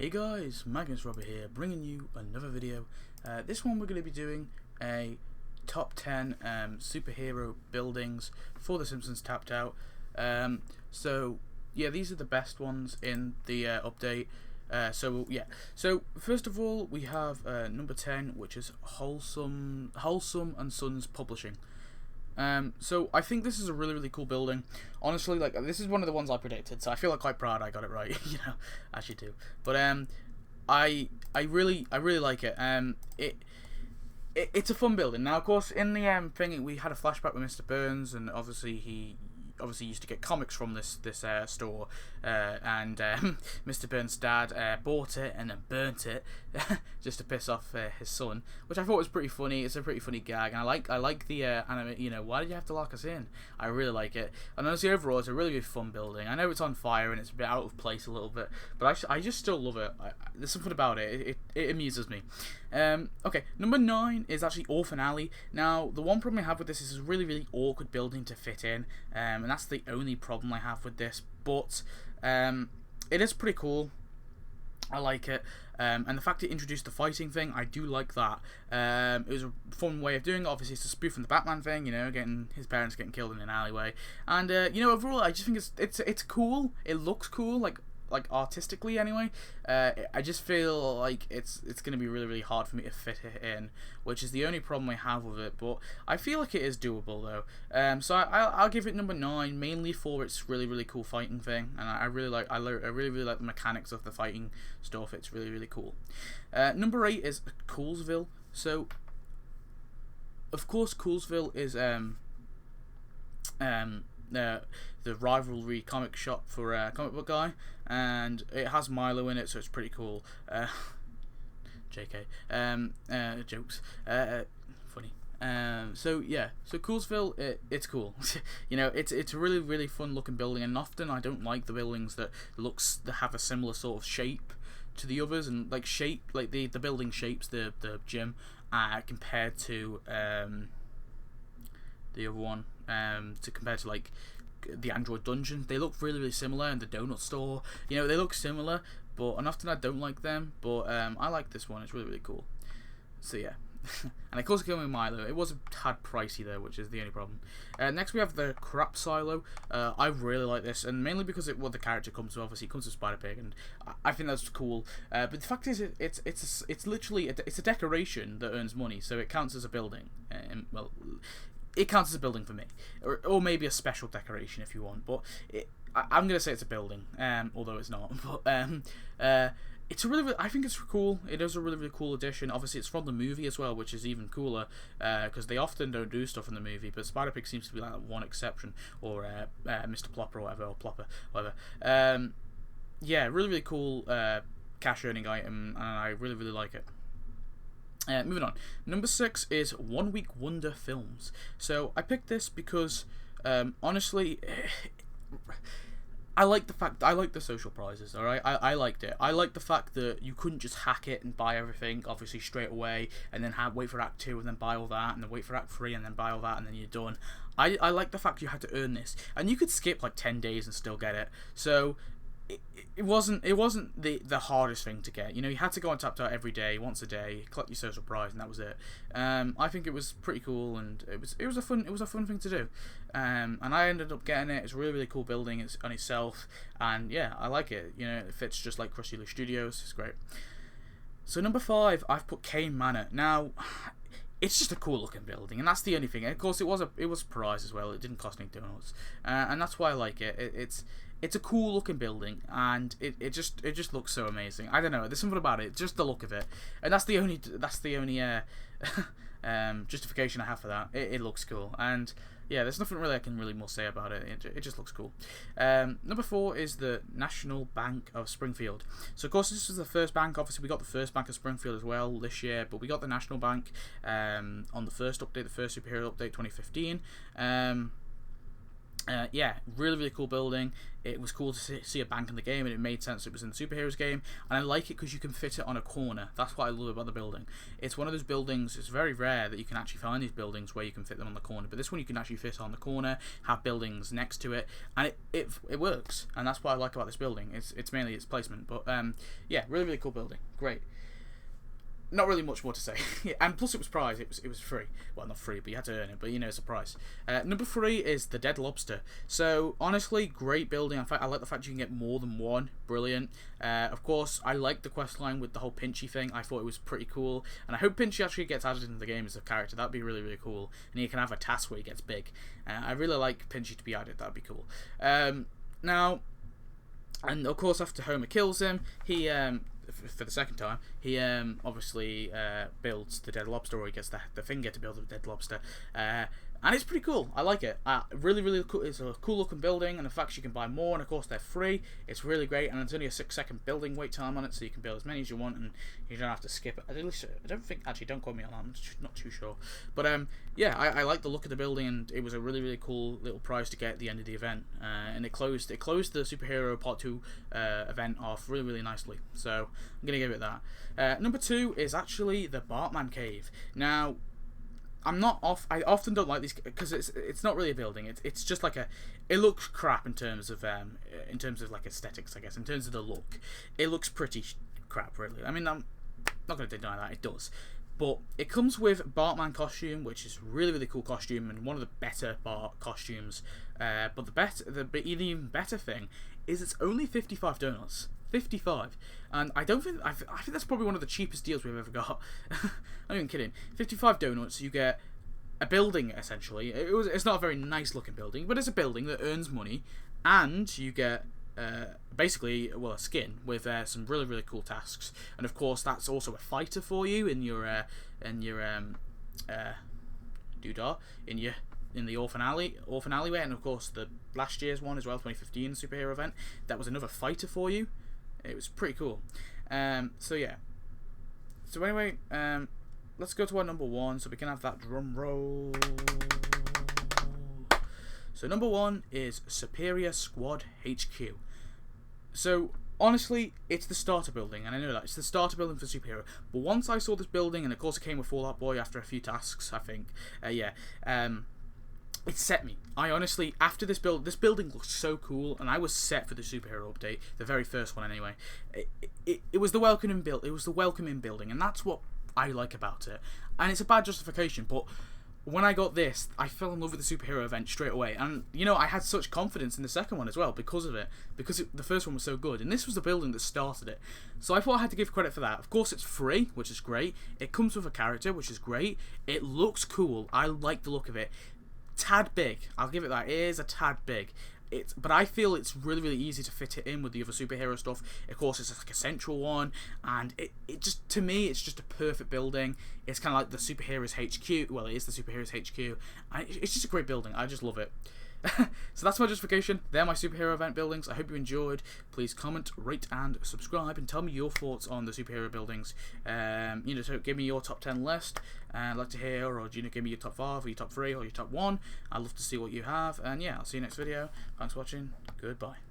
Hey guys, Magnus here, bringing you another video. This one we're going to be doing a top 10 superhero buildings for the Simpsons tapped out. So yeah, these are the best ones in the update. So first of all we have number 10, which is Wholesome and Sons Publishing. So I think this is a really cool building. Honestly, like, this is one of the ones I predicted, so I feel like quite proud I got it right, you know, as you do. But I really like it. It's a fun building. Now, of course, in the thing, we had a flashback with Mr. Burns, and obviously he used to get comics from this store, and Mr. Burns' dad bought it and then burnt it just to piss off his son, which I thought was pretty funny. It's a pretty funny gag, and I like the anime. You know, why did you have to lock us in? I really like it, and honestly, overall, it's a really fun building. I know it's on fire and it's a bit out of place a little bit, but I just still love it. There's something about it. It amuses me. Okay, number 9 is actually Orphan Alley. Now, the one problem I have with this is it's a really awkward building to fit in, and that's the only problem I have with this. But it is pretty cool. I like it, and the fact it introduced the fighting thing, I do like that. It was a fun way of doing it. Obviously, it's a spoof from the Batman thing, you know, getting his parents getting killed in an alleyway. And you know, overall, I just think it's cool. It looks cool, like artistically anyway. I just feel like it's going to be really hard for me to fit it in, which is the only problem I have with it, but I feel like it is doable though. So I'll give it number 9, mainly for its really cool fighting thing, and I really like the mechanics of the fighting stuff. It's really cool. Number 8 is Coolsville. So of course Coolsville is the rivalry comic shop for Comic Book Guy, and it has Milo in it, so it's pretty cool. JK. Jokes. Funny. So yeah, so Coolsville, it's cool. You know, it's a really fun looking building, and often I don't like the buildings that have a similar sort of shape to the others, and like the building shapes the gym compared to the other one, compared to like the Android Dungeon. They look really similar, and the donut store, you know, they look similar, but and often I don't like them, but I like this one. It's really cool. So yeah. And of course it came with Milo. It was a tad pricey though, which is the only problem. Next we have the Crap Silo. I really like this, and mainly because the character comes with, obviously comes with Spider-Pig, and I think that's cool. But the fact is, it's literally it's a decoration that earns money, so it counts as a building. Well, it counts as a building for me, or maybe a special decoration if you want. But I'm gonna say it's a building, although it's not. But it's I think it's cool. It is a really cool addition. Obviously, it's from the movie as well, which is even cooler, because they often don't do stuff in the movie. But Spider-Pig seems to be like one exception, or Mr. Plopper or whatever, or Plopper, whatever. Yeah, really cool cash earning item, and I really like it. Moving on, number 6 is 1 Week Wonder Films. So I picked this because honestly, I like the social prizes. All right, I liked it. I like the fact that you couldn't just hack it and buy everything, obviously straight away, and then wait for Act 2 and then buy all that, and then wait for Act 3 and then buy all that, and then you're done. I like the fact you had to earn this, and you could skip like 10 days and still get it. So it wasn't the hardest thing to get. You know, you had to go on Tapped Out every day, once a day, collect your social prize, and that was it. I think it was pretty cool, and it was a fun thing to do. And I ended up getting it. It's a really cool building. It's on itself, and yeah, I like it. You know, it fits just like Krusty Lou Studios. It's great. So number 5, I've put Kane Manor. Now, it's just a cool looking building, and that's the only thing. And of course, it was a prize as well. It didn't cost any donuts, and that's why I like it. It's a cool looking building, and it just looks so amazing. I don't know, there's something about it, just the look of it, and that's the only justification I have for that. It looks cool, and yeah, there's nothing really I can more say about it. It just looks cool. Number 4 is the National Bank of Springfield. So of course this was the first bank. Obviously we got the first Bank of Springfield as well this year, but we got the National Bank on the first update, the first superhero update 2015. Yeah, really cool building. It was cool to see a bank in the game, and it made sense it was in the superheroes game. And I like it because you can fit it on a corner. That's what I love about the building. It's one of those buildings, it's very rare that you can actually find these buildings where you can fit them on the corner. But this one you can actually fit on the corner, have buildings next to it, and it works. And that's what I like about this building. It's mainly its placement. But yeah, really cool building. Great. Not really much more to say. And plus it was prize, it was free. Well, not free, but you had to earn it, but you know, it's a prize. Number 3 is the Dead Lobster. So honestly, great building. In fact, I like the fact you can get more than one. Brilliant. Of course, I like the quest line with the whole Pinchy thing. I thought it was pretty cool, and I hope Pinchy actually gets added into the game as a character. That'd be really cool. And you can have a task where he gets big. I really like Pinchy to be added. That'd be cool. Now, and of course, after Homer kills him, he for the second time, he obviously builds the Dead Lobster, or he gets the finger to build the Dead Lobster, and it's pretty cool. I like it. Really cool. It's a cool looking building, and the fact you can buy more, and of course they're free. It's really great, and it's only a 6-second building wait time on it, so you can build as many as you want, and you don't have to skip it. At least I don't think. Actually, don't quote me on that. I'm not too sure. But yeah, I like the look of the building, and it was a really cool little prize to get at the end of the event, and it closed the superhero part 2 event off really nicely. So I'm gonna give it that. Number 2 is actually the Bart Man Cave. Now, I often don't like these because it's not really a building. It's just like it looks crap in terms of like aesthetics, I guess. In terms of the look, it looks pretty crap, really. I mean, I'm not going to deny that it does, but it comes with Bart Man costume, which is really cool costume and one of the better Bart costumes. But the even better thing is it's only 55 donuts. 55, and I think that's probably one of the cheapest deals we've ever got. I'm not even kidding. 55 donuts, you get a building essentially. It's not a very nice looking building, but it's a building that earns money, and you get basically a skin with some really cool tasks, and of course that's also a fighter for you in your doodah in the orphan alleyway, and of course the last year's one as well, 2015 superhero event. That was another fighter for you. It was pretty cool. So yeah. So anyway, let's go to our number 1 so we can have that drum roll. So number 1 is Superior Squad HQ. So honestly, it's the starter building, and I know that it's the starter building for superhero. But once I saw this building, and of course it came with Fall Out Boy after a few tasks, I think. It set me. I honestly, after this building looked so cool, and I was set for the superhero update, the very first one anyway. It was the welcoming building, and that's what I like about it. And it's a bad justification, but when I got this, I fell in love with the superhero event straight away. And you know, I had such confidence in the second one as well because of it, the first one was so good, and this was the building that started it. So I thought I had to give credit for that. Of course, it's free, which is great. It comes with a character, which is great. It looks cool. I like the look of it. Tad big, I'll give it that. It is a tad big. But I feel it's really easy to fit it in with the other superhero stuff. Of course, it's like a central one, and it just, to me, it's just a perfect building. It's kind of like the superheroes HQ. Well, it is the superheroes HQ, and it's just a great building. I just love it. So that's my justification. They're my superhero event buildings. I hope you enjoyed. Please comment, rate, and subscribe, and tell me your thoughts on the superhero buildings. So give me your top 10 list. I'd like to hear, or give me your top 5, or your top 3, or your top 1. I'd love to see what you have. And yeah, I'll see you next video. Thanks for watching. Goodbye.